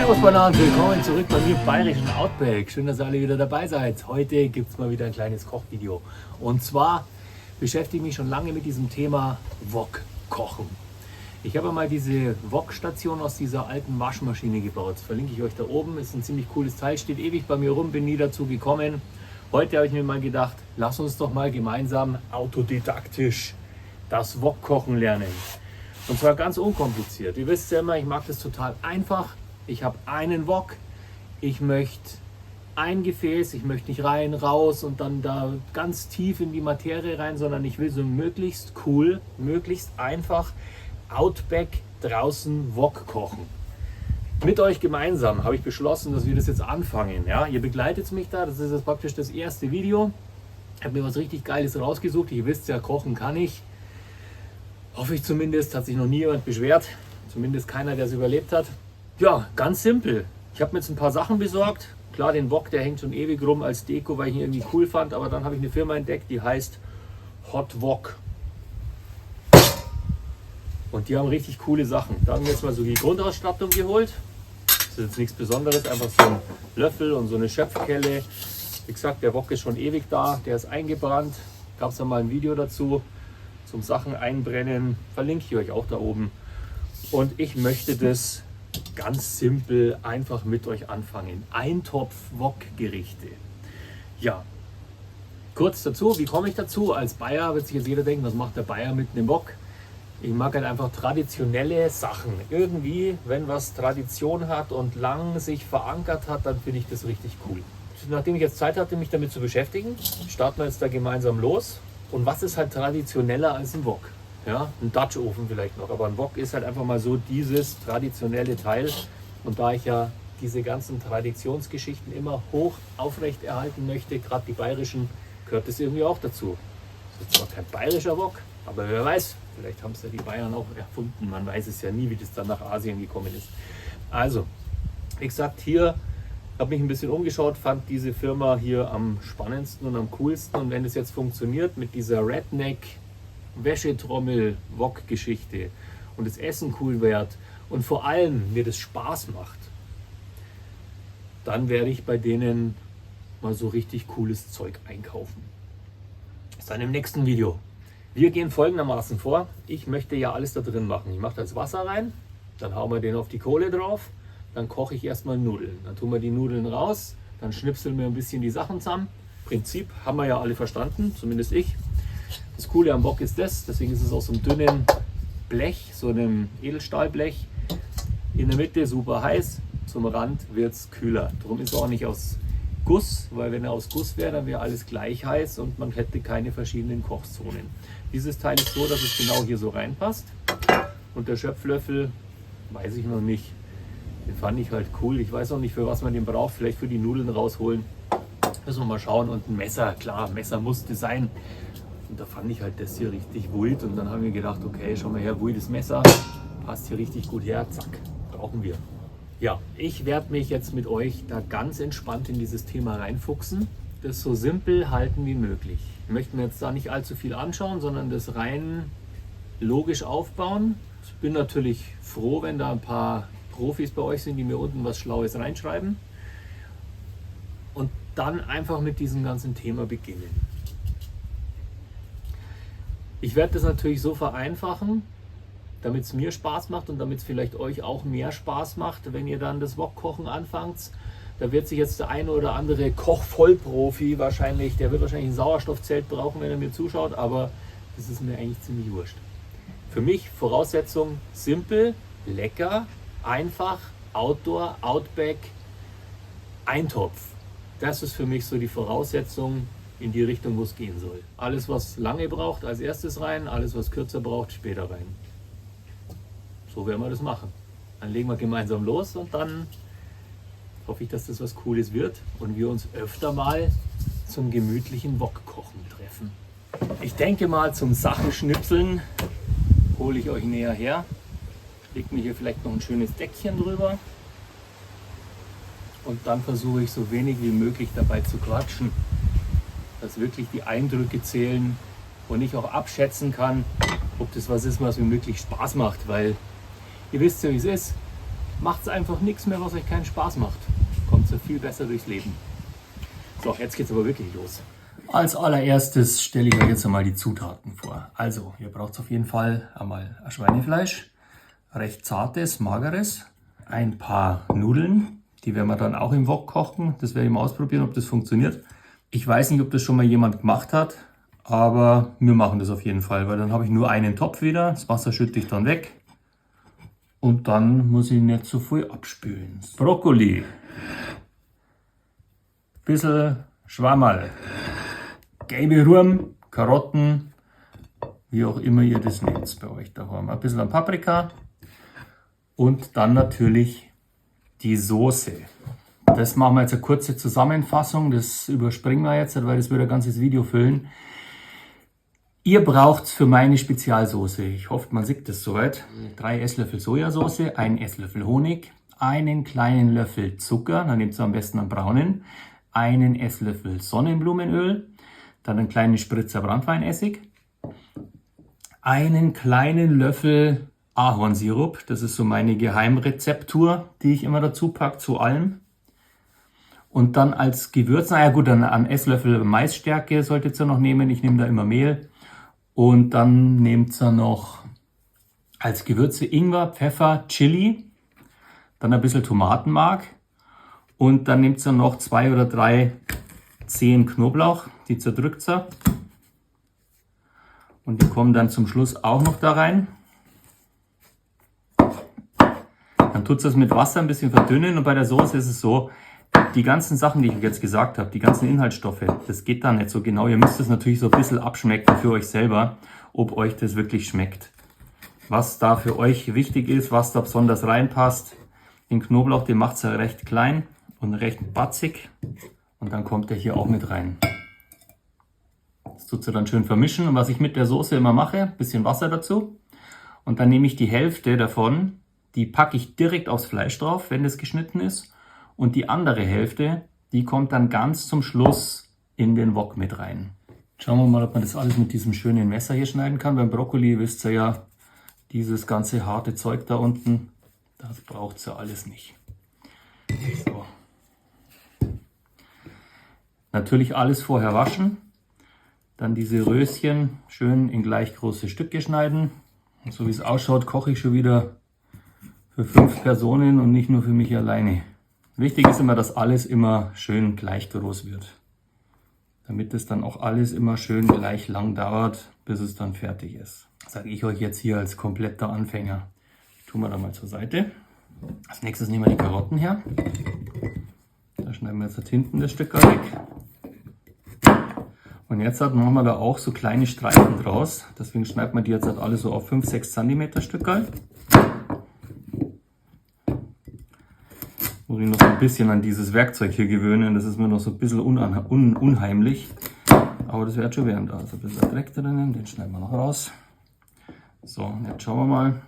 Servus Bananen, willkommen zurück bei mir im bayerischen Outback. Schön, dass ihr alle wieder dabei seid. Heute gibt es mal wieder ein kleines Kochvideo. Und zwar beschäftige ich mich schon lange mit diesem Thema Wok-Kochen. Ich habe mal diese Wok-Station aus dieser alten Waschmaschine gebaut. Das verlinke ich euch da oben. Ist ein ziemlich cooles Teil, steht ewig bei mir rum, bin nie dazu gekommen. Heute habe ich mir mal gedacht, lass uns doch mal gemeinsam autodidaktisch das Wok-Kochen lernen. Und zwar ganz unkompliziert. Ihr wisst ja immer, ich mag das total einfach. Ich habe einen Wok, ich möchte ein Gefäß, ich möchte nicht rein, raus und dann da ganz tief in die Materie rein, sondern ich will so möglichst cool, möglichst einfach Outback draußen Wok kochen. Mit euch gemeinsam habe ich beschlossen, dass wir das jetzt anfangen. Ja? Ihr begleitet mich da, das ist jetzt praktisch das erste Video. Ich habe mir was richtig Geiles rausgesucht. Ihr wisst ja, kochen kann ich. Hoffe ich zumindest, hat sich noch nie jemand beschwert. Zumindest keiner, der es überlebt hat. Ja, ganz simpel. Ich habe mir jetzt ein paar Sachen besorgt. Klar, den Wok, der hängt schon ewig rum als Deko, weil ich ihn irgendwie cool fand. Aber dann habe ich eine Firma entdeckt, die heißt Hot Wok. Und die haben richtig coole Sachen. Da haben wir jetzt mal so die Grundausstattung geholt. Das ist jetzt nichts Besonderes, einfach so ein Löffel und so eine Schöpfkelle. Wie gesagt, der Wok ist schon ewig da, der ist eingebrannt. Gab es da mal ein Video dazu zum Sachen einbrennen. Verlinke ich euch auch da oben. Und ich möchte das ganz simpel einfach mit euch anfangen. Eintopf Wok-Gerichte. Ja, kurz dazu, wie komme ich dazu? Als Bayer wird sich jetzt jeder denken, was macht der Bayer mit einem Wok? Ich mag halt einfach traditionelle Sachen. Irgendwie, wenn was Tradition hat und lang sich verankert hat, dann finde ich das richtig cool. Nachdem ich jetzt Zeit hatte, mich damit zu beschäftigen, starten wir jetzt da gemeinsam los. Und was ist halt traditioneller als ein Wok? Ja, ein Dutch-Ofen vielleicht noch, aber ein Wok ist halt einfach mal so dieses traditionelle Teil. Und da ich ja diese ganzen Traditionsgeschichten immer hoch aufrecht erhalten möchte, gerade die bayerischen, gehört das irgendwie auch dazu. Das ist zwar kein bayerischer Wok, aber wer weiß, vielleicht haben es ja die Bayern auch erfunden. Man weiß es ja nie, wie das dann nach Asien gekommen ist. Also, wie gesagt, hier habe mich ein bisschen umgeschaut, fand diese Firma hier am spannendsten und am coolsten. Und wenn es jetzt funktioniert mit dieser Redneck Wäschetrommel-Wok-Geschichte und das Essen cool wird und vor allem mir das Spaß macht, dann werde ich bei denen mal so richtig cooles Zeug einkaufen. Das ist dann im nächsten Video. Wir gehen folgendermaßen vor. Ich möchte ja alles da drin machen. Ich mache das Wasser rein, dann hauen wir den auf die Kohle drauf, dann koche ich erstmal Nudeln. Dann tun wir die Nudeln raus, dann schnipseln wir ein bisschen die Sachen zusammen. Prinzip haben wir ja alle verstanden, zumindest ich. Das Coole am Wok ist das, deswegen ist es aus so einem dünnen Blech, so einem Edelstahlblech. In der Mitte super heiß, zum Rand wird es kühler. Darum ist er auch nicht aus Guss, weil wenn er aus Guss wäre, dann wäre alles gleich heiß und man hätte keine verschiedenen Kochzonen. Dieses Teil ist so, dass es genau hier so reinpasst. Und der Schöpflöffel, weiß ich noch nicht, den fand ich halt cool. Ich weiß auch nicht, für was man den braucht, vielleicht für die Nudeln rausholen. Müssen wir mal schauen. Und ein Messer, klar, Messer musste sein. Und da fand ich halt das hier richtig wild und dann haben wir gedacht, okay, schau mal her, wildes Messer, passt hier richtig gut her, zack, brauchen wir. Ja, ich werde mich jetzt mit euch da ganz entspannt in dieses Thema reinfuchsen, das so simpel halten wie möglich. Ich möchte mir jetzt da nicht allzu viel anschauen, sondern das rein logisch aufbauen. Ich bin natürlich froh, wenn da ein paar Profis bei euch sind, die mir unten was Schlaues reinschreiben und dann einfach mit diesem ganzen Thema beginnen. Ich werde das natürlich so vereinfachen, damit es mir Spaß macht und damit es vielleicht euch auch mehr Spaß macht, wenn ihr dann das Wok-Kochen anfangt. Da wird sich jetzt der eine oder andere Koch-Vollprofi wahrscheinlich, der wird wahrscheinlich ein Sauerstoffzelt brauchen, wenn er mir zuschaut, aber das ist mir eigentlich ziemlich wurscht. Für mich Voraussetzung simpel, lecker, einfach, Outdoor, Outback, Eintopf. Das ist für mich so die Voraussetzung in die Richtung, wo es gehen soll. Alles, was lange braucht, als erstes rein, alles, was kürzer braucht, später rein. So werden wir das machen. Dann legen wir gemeinsam los und dann hoffe ich, dass das was Cooles wird und wir uns öfter mal zum gemütlichen Wok-Kochen treffen. Ich denke mal, zum Sachenschnipseln hole ich euch näher her. Lege mir hier vielleicht noch ein schönes Deckchen drüber. Und dann versuche ich so wenig wie möglich dabei zu quatschen, dass wirklich die Eindrücke zählen und ich auch abschätzen kann, ob das was ist, was mir wirklich Spaß macht, weil ihr wisst ja, wie es ist. macht es einfach nichts mehr, was euch keinen Spaß macht. Kommt so viel besser durchs Leben. So, jetzt geht es aber wirklich los. Als allererstes stelle ich euch jetzt einmal die Zutaten vor. Also, ihr braucht auf jeden Fall einmal ein Schweinefleisch, recht zartes, mageres, ein paar Nudeln, die werden wir dann auch im Wok kochen. Das werde ich mal ausprobieren, ob das funktioniert. Ich weiß nicht, ob das schon mal jemand gemacht hat, aber wir machen das auf jeden Fall, weil dann habe ich nur einen Topf wieder, das Wasser schütte ich dann weg und dann muss ich nicht so viel abspülen. Brokkoli, bisschen Schwammerl, gelbe Ruhm, Karotten, wie auch immer ihr das nennt bei euch daheim. Ein bisschen Paprika und dann natürlich die Soße. Das machen wir jetzt eine kurze Zusammenfassung, das überspringen wir jetzt, weil das würde ein ganzes Video füllen. Ihr braucht für meine Spezialsoße, ich hoffe man sieht das soweit, 3 Esslöffel Sojasauce, 1 Esslöffel Honig, einen kleinen Löffel Zucker, dann nehmt ihr am besten einen braunen, einen Esslöffel Sonnenblumenöl, dann einen kleinen Spritzer Branntweinessig, einen kleinen Löffel Ahornsirup, das ist so meine Geheimrezeptur, die ich immer dazu packe zu allem. Und dann als Gewürz, naja gut, dann einen Esslöffel Maisstärke solltet ihr noch nehmen, ich nehme da immer Mehl. Und dann nehmt ihr noch als Gewürze Ingwer, Pfeffer, Chili, dann ein bisschen Tomatenmark und dann nehmt ihr noch 2 oder 3 Zehen Knoblauch, die zerdrückt ihr. Und die kommen dann zum Schluss auch noch da rein. Dann tut ihr es mit Wasser ein bisschen verdünnen und bei der Soße ist es so, die ganzen Sachen, die ich jetzt gesagt habe, die ganzen Inhaltsstoffe, das geht da nicht so genau. Ihr müsst es natürlich so ein bisschen abschmecken für euch selber, ob euch das wirklich schmeckt. Was da für euch wichtig ist, was da besonders reinpasst. Den Knoblauch, den macht ihr recht klein und recht batzig. Und dann kommt der hier auch mit rein. Das tut ihr dann schön vermischen. Und was ich mit der Soße immer mache, ein bisschen Wasser dazu. Und dann nehme ich die Hälfte davon, die packe ich direkt aufs Fleisch drauf, wenn das geschnitten ist. Und die andere Hälfte, die kommt dann ganz zum Schluss in den Wok mit rein. Schauen wir mal, ob man das alles mit diesem schönen Messer hier schneiden kann. Beim Brokkoli wisst ihr ja, dieses ganze harte Zeug da unten, das braucht ihr alles nicht. So. Natürlich alles vorher waschen. Dann diese Röschen schön in gleich große Stücke schneiden. Und so wie es ausschaut, koche ich schon wieder für 5 Personen und nicht nur für mich alleine. Wichtig ist immer, dass alles immer schön gleich groß wird. Damit es dann auch alles immer schön gleich lang dauert, bis es dann fertig ist. Sage ich euch jetzt hier als kompletter Anfänger. Tun wir da mal zur Seite. Als nächstes nehmen wir die Karotten her. Da schneiden wir jetzt hinten das Stück weg. Und jetzt machen wir da auch so kleine Streifen draus. Deswegen schneiden wir die jetzt alle so auf 5-6 cm Stücke. Muss ich noch ein bisschen an dieses Werkzeug hier gewöhnen. Das ist mir noch so ein bisschen unheimlich. Aber das wird schon werden. Da ist ein bisschen Dreck drinnen. Den schneiden wir noch raus. So, jetzt schauen wir mal,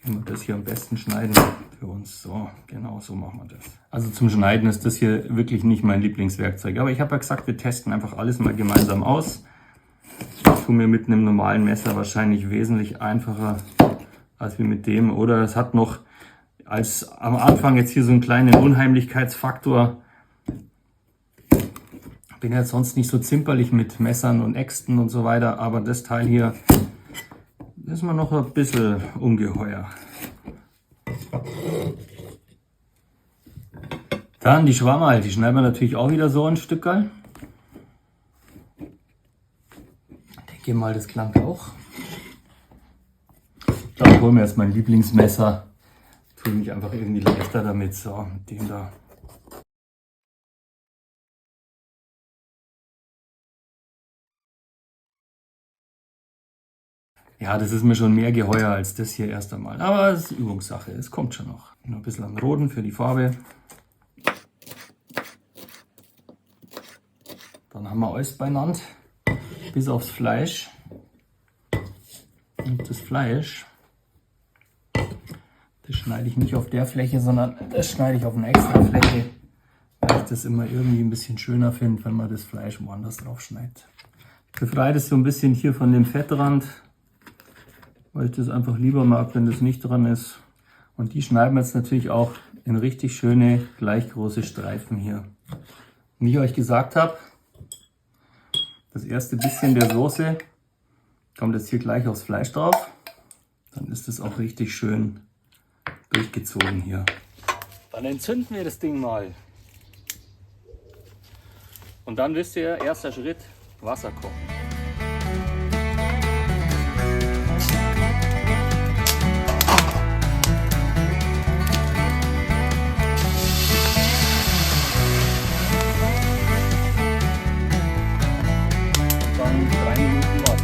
wie wir das hier am besten schneiden für uns. So, genau so machen wir das. Also zum Schneiden ist das hier wirklich nicht mein Lieblingswerkzeug. Aber ich habe ja gesagt, wir testen einfach alles mal gemeinsam aus. Das tut mir mit einem normalen Messer wahrscheinlich wesentlich einfacher als wie mit dem. Oder es hat noch als am Anfang jetzt hier so einen kleinen Unheimlichkeitsfaktor. Bin ja sonst nicht so zimperlich mit Messern und Äxten und so weiter, aber das Teil hier ist mir noch ein bisschen ungeheuer. Dann die Schwammerl, die schneiden wir natürlich auch wieder so ein Stückerl. Ich denke mal, das klang auch. Da holen wir jetzt mein Lieblingsmesser. Tue mich einfach irgendwie leichter damit. So, mit dem da. Ja, das ist mir schon mehr geheuer als das hier erst einmal. Aber es ist Übungssache, es kommt schon noch. Noch ein bisschen am Roten für die Farbe. Dann haben wir alles beieinander, bis aufs Fleisch. Und das Fleisch, das schneide ich nicht auf der Fläche, sondern das schneide ich auf eine extra Fläche, weil ich das immer irgendwie ein bisschen schöner finde, wenn man das Fleisch woanders drauf schneidet. Ich befreie das so ein bisschen hier von dem Fettrand, weil ich das einfach lieber mag, wenn das nicht dran ist. Und die schneiden wir jetzt natürlich auch in richtig schöne, gleich große Streifen hier. Wie ich euch gesagt habe, das erste bisschen der Soße kommt jetzt hier gleich aufs Fleisch drauf. Dann ist es auch richtig schön durchgezogen hier. Dann entzünden wir das Ding mal. Und dann wisst ihr, erster Schritt, Wasser kochen. Und dann 3 Minuten warten.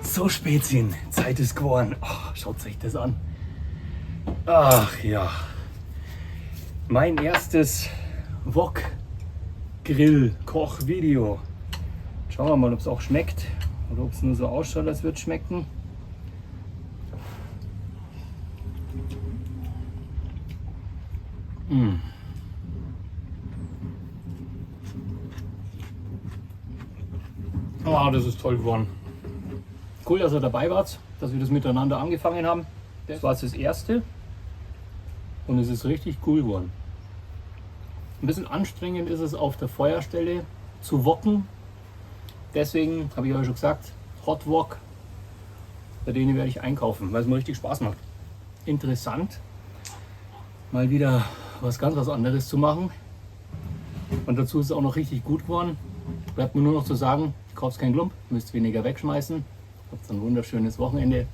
So, Spätzchen, Zeit ist geworden. Oh, schaut euch das an. Ach ja. Mein erstes Wok-Grill-Koch-Video. Schauen wir mal, ob es auch schmeckt oder ob es nur so ausschaut, als würde es schmecken. Oh, das ist toll geworden. Cool, dass ihr dabei wart, dass wir das miteinander angefangen haben. Das war das erste und es ist richtig cool geworden. Ein bisschen anstrengend ist es auf der Feuerstelle zu woken. Deswegen habe ich euch schon gesagt, Hot Wok, bei denen werde ich einkaufen, weil es mir richtig Spaß macht. Interessant, mal wieder was ganz was anderes zu machen. Und dazu ist es auch noch richtig gut geworden. Bleibt mir nur noch zu sagen, kauft keinen Klump, müsst weniger wegschmeißen. Habt ein wunderschönes Wochenende.